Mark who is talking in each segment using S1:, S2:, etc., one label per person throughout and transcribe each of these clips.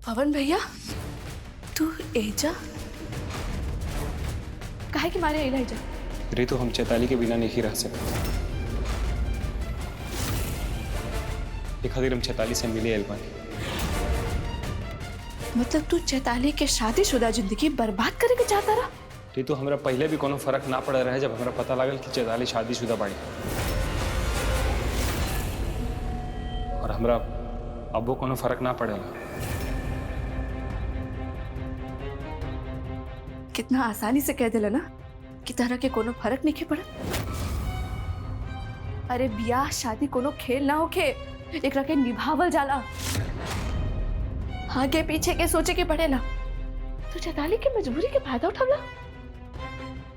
S1: पवन भैया तू एजा काहे कि मारे अइला एजा?
S2: रितु, हम चैताली के बिना नहीं रह सकते। एक खातिर हम चैताली से मिले एलबानी।
S1: मतलब तू चैताली के शादीशुदा जिंदगी बर्बाद करे के चाहता रहा?
S2: रितु, हमरा पहले भी कोनो फर्क ना पड़ रहा जब हमरा पता लागल कि चैताली शादीशुदा बाड़ी, और हमरा अबो कोनो फर्क ना पड़ेला।
S1: कितना आसानी से कह दिला ना कि तरह के कोनो फर्क नहीं पड़ा। अरे ब्याह शादी कोनो खेल ना होके, एकरा के निभावल जाला। आगे पीछे के सोचे के पड़ेला। तो चैताली के मजबूरी के फायदा उठावला।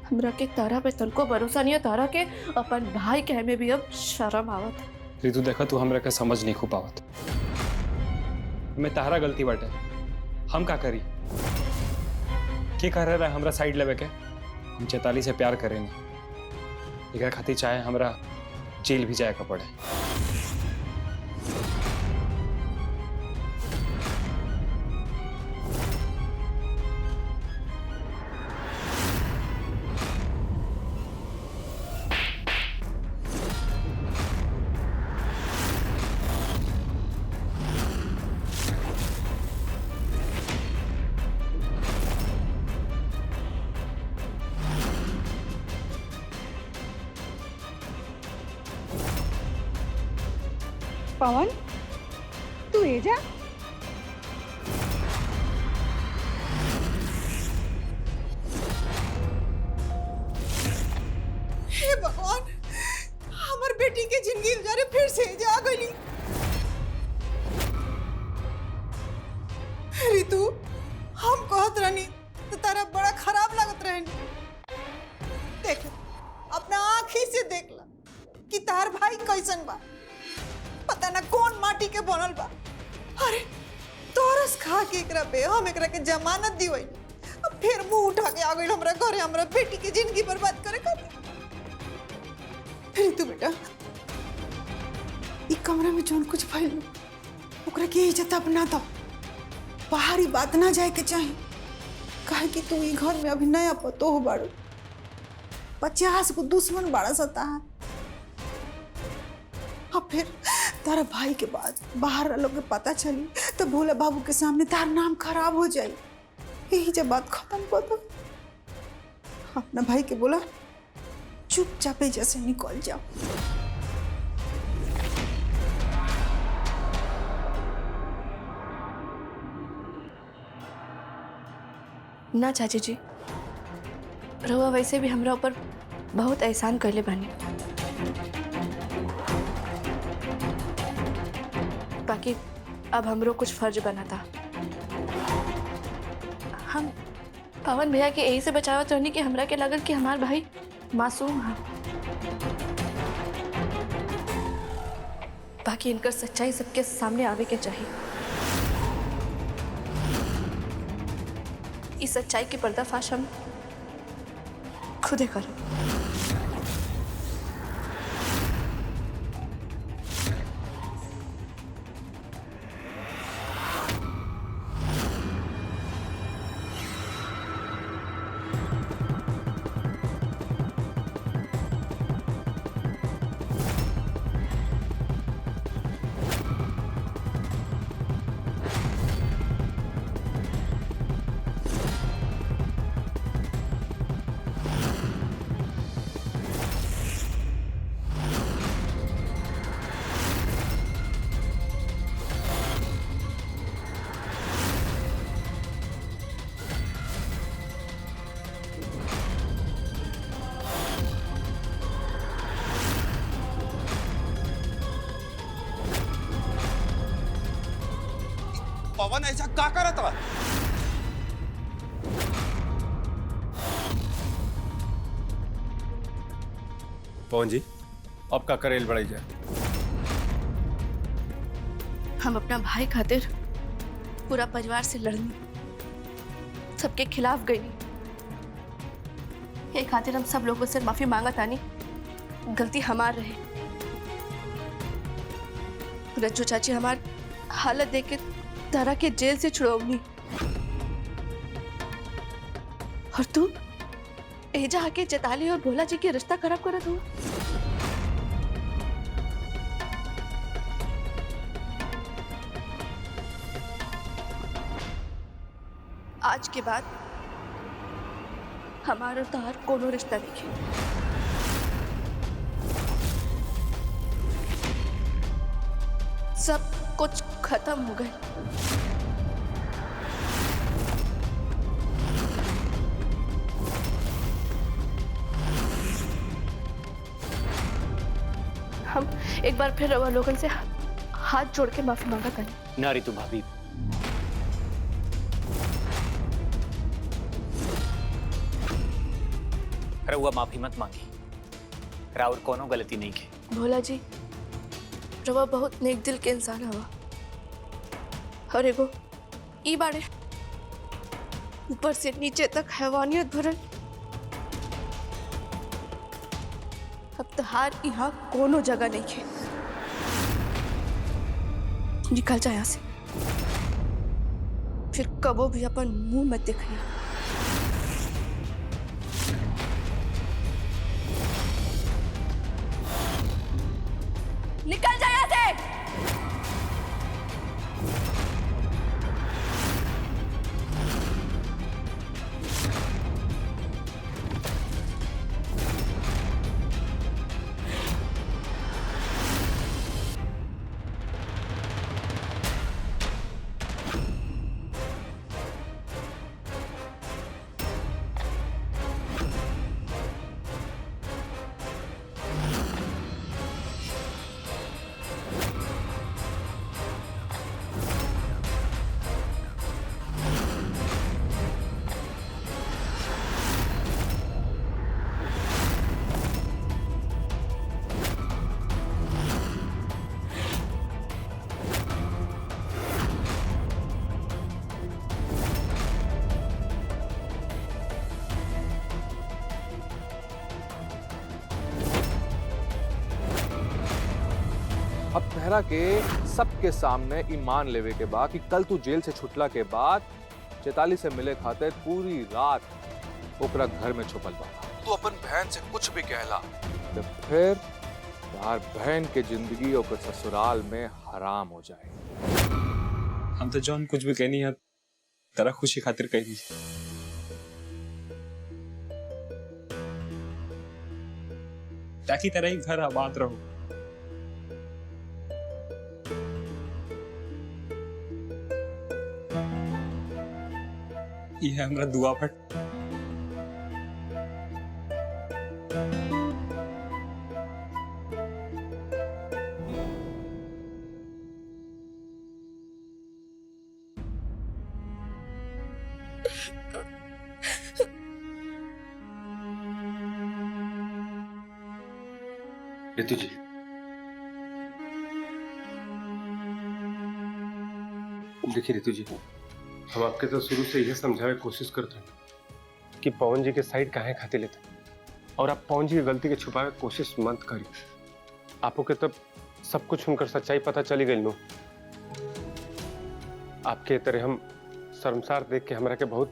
S1: हमरा के तारा पे तनको भरोसा नहीं है, तारा के अपन भाई कहे में भी अब शर्म आवत।
S2: रितु देखा, तू हमरा के समझ नहीं खूब आवत। मैं तारा गलती बाटे, हम का करी? के कह रहा है हमरा साइड लेवे के? हम चैताली से प्यार करेंगे, एक खातिर चाहे हमरा जेल भी जाए का पड़े।
S3: पवन, तू एजा?
S4: हे भगवान, हमार बेटी के जिंदगी उजारे फिर से एजा आ गई। रितु, हम कहत रहनी तो तारा बड़ा खराब लागत रहनी। देख अपना आँखी से देख ला कि तार भाई कैसन बा। पता ना कौन माटी के बनल बा। अरे तोरस खा के एकरा पे हम एकरा के जमानत दीवई, अब फिर मुंह उठा के आ गई हमरा घरे हमरा बेटी की जिंदगी बर्बाद करे खातिर। रितु बेटा, ई कमरा में जोन कुछ भइल ओकरा के इज्जत अपना दो। बाहरी बात ना जाए के चाही, काहे कि तू ई घर में अभी नया पतो हो बाड़ू। 50 को दुश्मन बाड़ा सता है। अब फिर तारा भाई के बाद बाहर लोग के पता चली तो भोला बाबू के सामने तार नाम खराब हो जाए। यही जब बात खत्म कर दो, अपना भाई के बोला चुपचाप जैसे निकल जाओ।
S1: ना चाची जी, रहुआ वैसे भी हमरा ऊपर बहुत एहसान करले बानी। बाकी अब हमरो कुछ फर्ज बना था। हम पवन भैया के यही से बचावत रहनी कि हमरा के लगल कि हमार भाई मासूम है। बाकी इनकर सच्चाई सबके सामने आवे के चाहिए। इस सच्चाई के पर्दाफाश हम खुदे करो।
S5: पवन ऐसा का करत बा? पवन जी, अब का करेल बढ़ाई जाए?
S1: हम अपना भाई खातिर पूरा परिवार से लड़नी, सबके खिलाफ गई। ये खातिर हम सब लोगों से माफी मांगा तानी। गलती हमार रहे। रज्जू चाची हमार हालत देख के तारा के जेल से छुड़ाऊंगी, और तू एजा आके चैताली और भोला जी के रिश्ता खराब करत हुआ। आज के बाद हमारा तार कोनो रिश्ता नहीं है। सब कुछ खत्म हो गए। हम एक बार फिर रवा लोगन से हाथ जोड़ के माफी मांगा करें।
S6: ना रितु भाभी, रउआ माफी मत मांगी। राउर कोनो गलती नहीं की।
S1: भोला जी, रवा बहुत नेक दिल के इंसान हवा, और एगो ई बाड़े ऊपर से नीचे तक हैवानियत भरल। अब तहार यहाँ कोनो जगह नहीं है। निकल जा यहाँ से, फिर कबो भी अपन मुंह मत दिखाइए। निकल जा यहाँ से।
S7: अब तहरा के सबके सामने ईमान लेवे के बाद कि कल तू जेल से छुटला के बाद चैताली से मिले खातिर पूरी रात ओकरा घर में छुपल बा। तू अपन बहन से कुछ भी कहला तो फिर यार बहन के जिंदगी और ससुराल में हराम हो जाए।
S2: हम तो जॉन कुछ भी कहनी है तेरा खुशी खातिर कह दी, ताकि तेरा ही घर आबाद रहो। ये हमरा दुआ फट।
S5: रितु जी, देखिए रितु जी, हम आपके तो शुरू से यह समझावे कोशिश करते हैं कि पवन जी के साइड काहे खाते लेते, और आप पवन जी की गलती के छुपावे कोशिश मत करिए। आपको के तब सब कुछ सुनकर सच्चाई पता चली गई नो। आपके तरह हम शर्मसार देख के हमरा के बहुत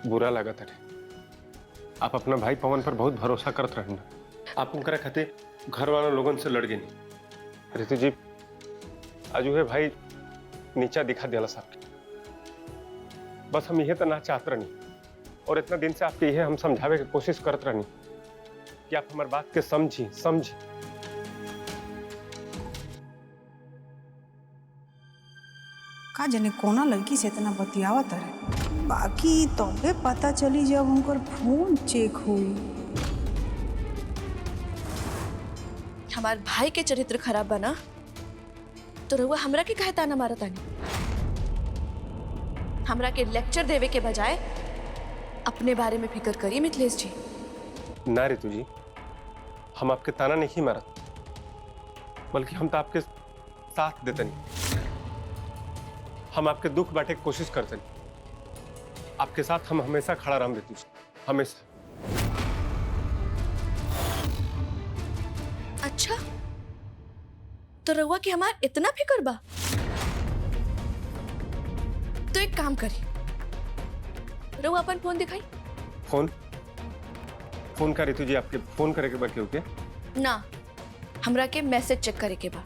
S5: बुरा लगा था। आप अपना भाई पवन पर बहुत भरोसा करते रहे ना। आप उनकरा खाते घर वालों लोगों से लड़ गए नहीं। रितु जी, आज वह भाई नीचा दिखा दिया साहब। बस हम यह तो ना चाहते रहनी, और इतना दिन से आपके यह हम समझावे की कोशिश करते रहनी कि आप हमारी बात के समझी।
S4: का जाने कोना लड़की से इतना बतियावत रहे। बाकी तबे पता चली जब उनकर फोन चेक हुई।
S1: हमार भाई के चरित्र खराब बना तो रहुआ हमरा के कहे ताना मारा तानी। हमरा के लेक्चर देवे के बजाय अपने बारे में फिक्र करिए मिथिलेश जी।
S5: ना रितु जी, हम आपके ताना नहीं मारत, बल्कि हम तो आपके साथ देते नहीं। हम आपके दुख बांटे की कोशिश करते नहीं। आपके साथ हम हमेशा खड़ा रह रितु जी, हमेशा।
S1: अच्छा, तो रहुआ कि हमार इतना फिक्र बा? तो एक काम करी, रहुआ अपन फोन दिखाई
S5: फोन फोन का रितु जी आपके फोन करे के बाकी होके
S1: ना, हमरा के मैसेज चेक करे के बा।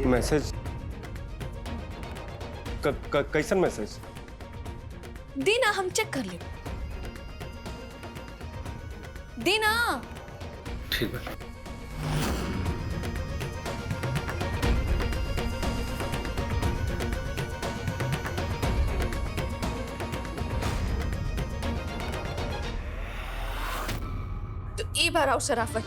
S5: मैसेज कैसन मैसेज?
S1: दीना हम चेक कर ले। दीना
S5: ठीक है।
S1: तो ई बार आओ शराफत,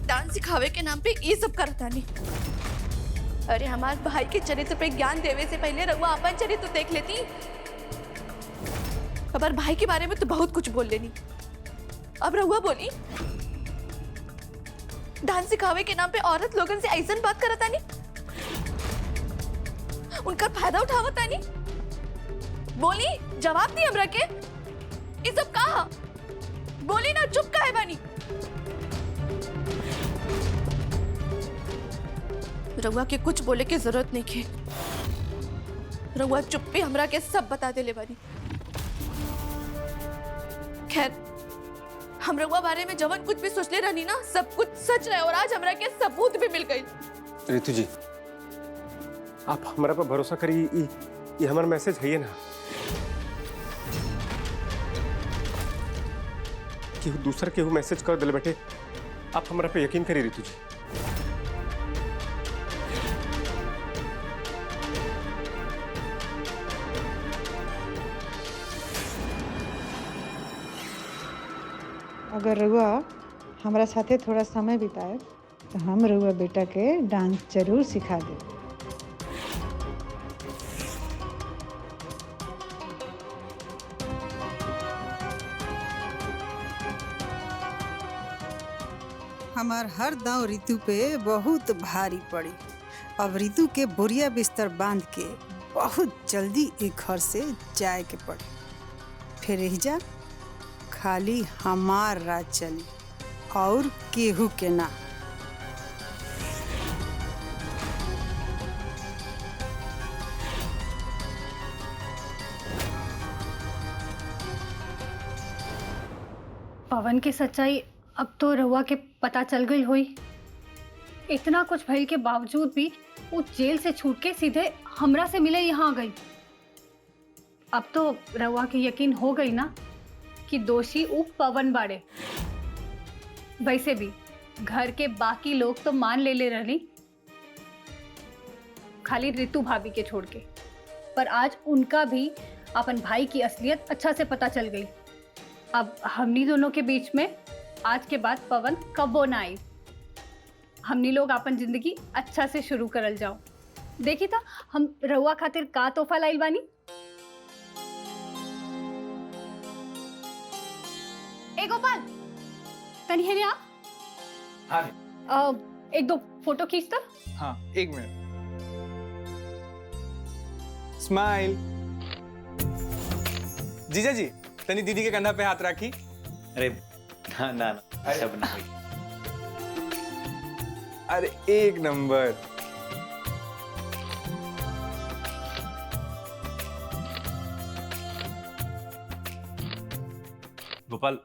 S1: डांस सिखावे के नाम पे ये सब करता नहीं। अरे हमारे भाई के चरित्र पे ज्ञान देवे से पहले रहुआ अपन चरित्र देख लेती। हमारे भाई के बारे में तो बहुत कुछ बोल लेनी, अब रहुआ बोली डांस सिखावे के नाम पे औरत लोगन से ऐसा बात करता नहीं, उनका फायदा उठावता नहीं। बोली जवाब दी हमरा के, ये सब कहा बोली ना, चुप काहे बानी? रउआ के कुछ बोले के जरूरत नहीं है, रउआ चुप पे हमरा के सब बता देले बानी। खैर हम रउआ बारे में जवन कुछ भी सोचले रहनी ना, सब कुछ सच रहे और आज हमरा के सबूत भी मिल गई।
S5: रितु जी आप हमारा पर भरोसा करी, ये हमारा मैसेज है ये ना कि दूसरा केहू मैसेज कर दिले बेटे, आप हमारा पे यकीन करी रितु जी।
S3: अगर रउआ हमारा साथे थोड़ा समय बिताए तो हम रउआ बेटा के डांस जरूर सिखा दे।
S4: हमार हर दांव ऋतु पे बहुत भारी पड़ी। अब ऋतु के बोरिया बिस्तर बांध के बहुत जल्दी एक घर से जाए के पड़ी, फिर एहिजा खाली हमार राज चली और केहू के ना।
S8: पवन की सच्चाई अब तो रहुआ के पता चल गई हुई। इतना कुछ भइल के बावजूद भी वो जेल से छूट के सीधे हमरा से मिले यहाँ आ गई। अब तो रहुआ के यकीन हो गई ना कि दोषी वो पवन बाड़े। वैसे भी घर के बाकी लोग तो मान ले रही, खाली ऋतु भाभी के छोड़ के, पर आज उनका भी अपन भाई की असलियत अच्छा से पता चल गई। अब हमनी दोनों के बीच में आज के बाद पवन कबो ना आई। हमनी लोग अपन जिंदगी अच्छा से शुरू करल जाओ। देखी था हम रहुआ खातिर का तोहफा लाइल बानी। ए गोपाल तनी है आप?
S9: हाँ
S8: एक दो फोटो खींचता।
S9: हाँ एक मिनट। स्माइल। जीजा जी तनी दीदी के कंधा पे हाथ रखी।
S6: अरे ना ना ना सब ना हुई।
S9: अरे एक नंबर।
S5: गोपाल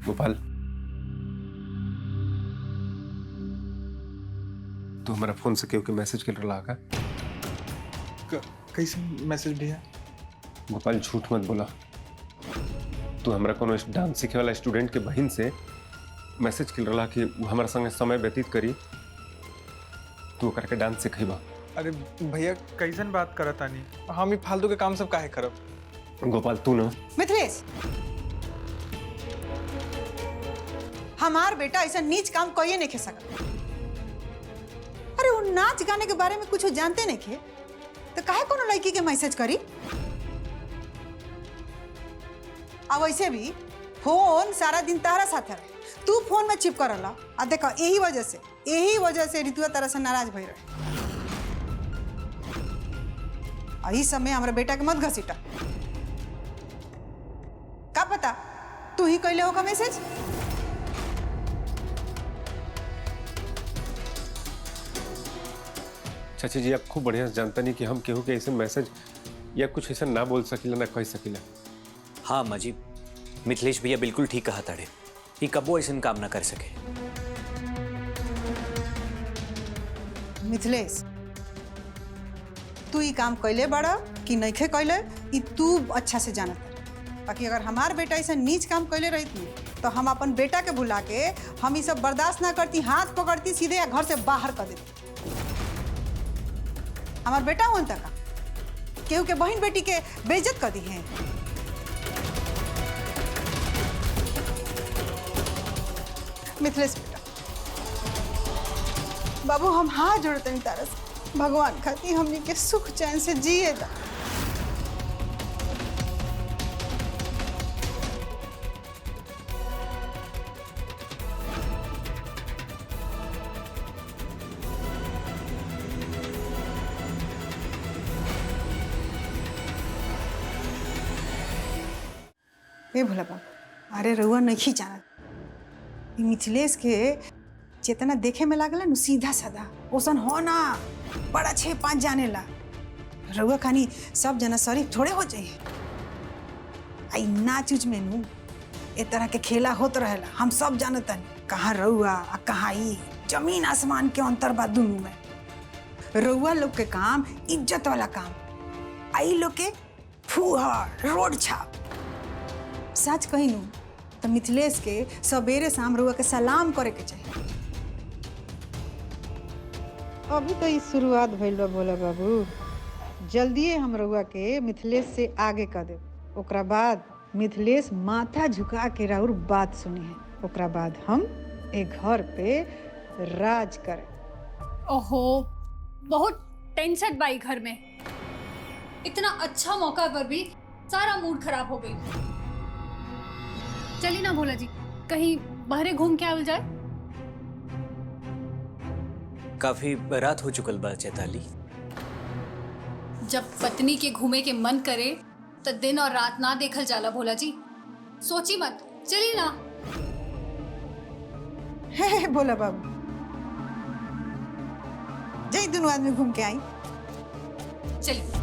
S5: गोपाल तू हमारा फोन से केहू के मैसेज कर रहा का?
S9: कैसे मैसेज भैया?
S5: गोपाल झूठ मत बोला। तू हमारा कोनो डांस सीखे वाला स्टूडेंट के बहन से मैसेज कर रहा कि वो हमारा संगे समय व्यतीत करी, तू करके डांस सिखेबा।
S9: अरे भैया कैसन बात करत तानी, हम ही फालतू के काम सब काहे करब?
S5: गोपाल तू ना
S4: मिथिलेश, हमार बेटा ऐसा नीच काम कोई नहीं खे सकता। अरे वो नाच गाने के बारे में कुछ जानते नहीं खे तो काहे कोनो लड़की के मैसेज करी? अब वैसे भी फोन सारा दिन तारा साथ रहे, तू फोन में चिपका रहा। आ देखो यही वजह से ऋतुआ तारा से नाराज भई रहे। यही समय हमारे बेटा के मत घसीटा। का पता तू ही कैले होगा मैसेज?
S5: चाची जी आप खूब बढ़िया से जानता नहीं कि हम केहू के ऐसे मैसेज या कुछ ऐसा ना बोल सकीला ना कह सकीला।
S6: हाँ अम्मा जी, मिथिलेश भैया बिल्कुल ठीक कहा ताड़े कि कबो ऐसा काम ना कर सके।
S4: मिथिलेश, तू ये काम कैले बड़ा कि नइखे कैले ई तू अच्छा से जानत है। बाकी अगर हमार बेटा ऐसा नीच काम कैले रही तो हम अपन बेटा के बुला के हम ये सब बर्दाश्त ना करती, हाथ पकड़ती सीधे या घर से बाहर कर देती। हमार बेटा हुआ तक केहू के बहन बेटी के बेइज्जत कर दी है। मिथिलेश बेटा, बाबू हम हाथ जोड़ते हैं तारा से, भगवान खाती हमने के सुख चैन से जिए दा। ए भोला बाबू, अरे रउआ नहीं जानत, ई मिथिलेश के चेतना देखे में लागला नु सीधा साधा, ओसन हो ना बड़ा 6-5 जाने ला। रउआ खानी सब जना शरीफ थोड़े हो जाइए। आई नाच उच में नु ए तरह के खेला होत रहेला, हम सब जानतन। कहाँ रउआ आ कहाँ ई, जमीन आसमान के अंतर बा दुनू में। रउआ लोग के काम इज्जत वाला काम, आई लोग के फूहर रोड छाप। सच कही नु तो मिथिलेश के सवेरे शाम रउआ के सलाम करे के चाहिए।
S3: अभी तो ई शुरुआत भइल बा भोला बाबू, जल्दिए हम रउआ के मिथिलेश से आगे कर देब। ओकरा बाद मिथिलेश माथा झुका के राउर बात सुनी है। ओकरा बाद हम एक घर पे राज करें।
S8: ओहो, बहुत टेंशन बाई घर में। इतना अच्छा मौका पर भी सारा मूड खराब हो गई। चलिए ना भोला जी, कहीं बाहरे घूम के आल जाए।
S6: काफी रात हो चुकल बा चैताली।
S8: जब पत्नी के घूमे के मन करे तो दिन और रात ना देखल जाला भोला जी। सोची मत, चलिए ना।
S4: हे भोला बाबू, जय दोनों आदमी घूम के आई।
S8: चलिए।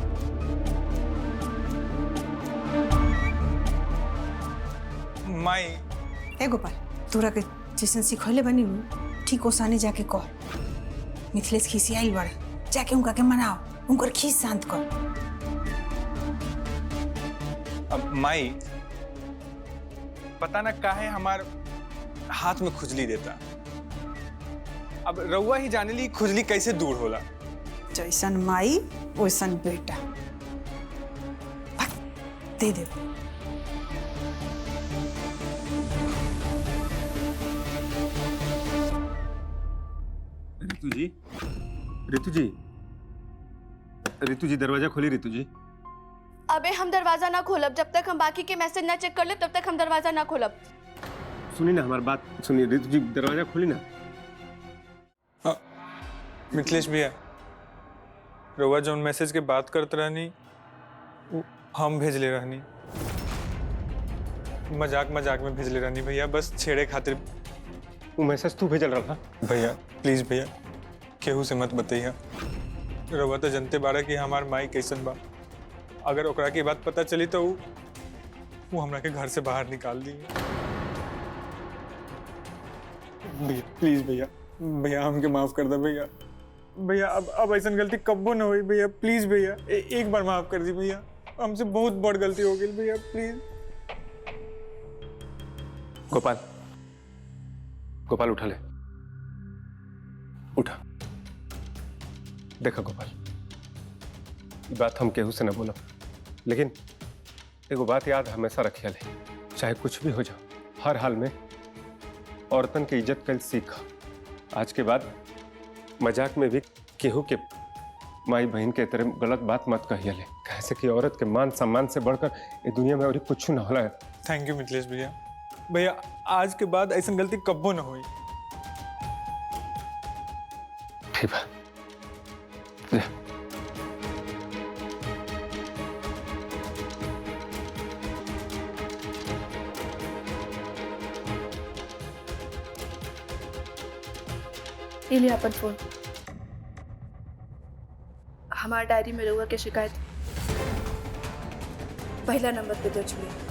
S9: माई,
S4: ए गोपाल, तोरा के जैसन सिखौले बनी नु ठीक ओसाने जाके कह। मिथिलेश खिसियाई बड़ा, जाके उनका के मनाओ, उनकर खीस शांत कर।
S9: अब माई, पता ना काहे हमार हाथ में खुजली देता। अब रउआ ही जाने ली खुजली कैसे दूर होला।
S4: जैसन माई वैसन बेटा। दे दे।
S5: रितु जी, रितु जी, रितु जी दरवाजा खोली। रितु जी,
S1: अबे हम दरवाजा ना खोलब जब तक हम बाकी के मैसेज ना चेक कर ले, तब तक हम दरवाजा ना खोलब।
S5: सुनी ना हमारी बात सुनिए। रितु जी दरवाजा खोली ना।
S9: मिथिलेश भैया, रउआ जौन मैसेज के बात करत रहनी उ हम भेजले रहनी। मजाक मजाक में भेजले रहनी भैया, बस छेड़े खातिर।
S5: वो मैसेज तू भेजल रहा।
S9: भैया प्लीज भैया, केहू से मत बताइए। रउआ तो जनते बाड़ा कि हमार माई कैसन बा। अगर ओकरा की बात पता चली तो वो हमरा के घर से बाहर निकाल दी। भैया प्लीज भैया, भैया हमके माफ कर दे भैया। भैया अब ऐसा गलती कब्बो ना हुई भैया। प्लीज भैया, एक बार माफ कर दी भैया। हमसे बहुत बड़ गलती हो गई भैया, प्लीज।
S5: गोपाल, गोपाल उठा ले, उठा। देखा गोपाल, ये बात हम केहू से न बोलो, लेकिन एगो बात याद हमेशा रखिया ले, चाहे कुछ भी हो जाओ, हर हाल में औरतन की इज्जत कल सीख। आज के बाद मजाक में भी केहू के माई बहन के तरह गलत बात मत कहिए ले, कैसे कि औरत के मान सम्मान से बढ़कर ये दुनिया में और कुछ ना होला।
S9: थैंक यू मिथिलेश भैया। भैया आज के बाद ऐसा गलती कब्बो ना हुई।
S5: ठीक है, ले।
S1: ये लिया अपन फोन। हमार डायरी में रउआ के शिकायत पहला नंबर पे दर्ज हुई।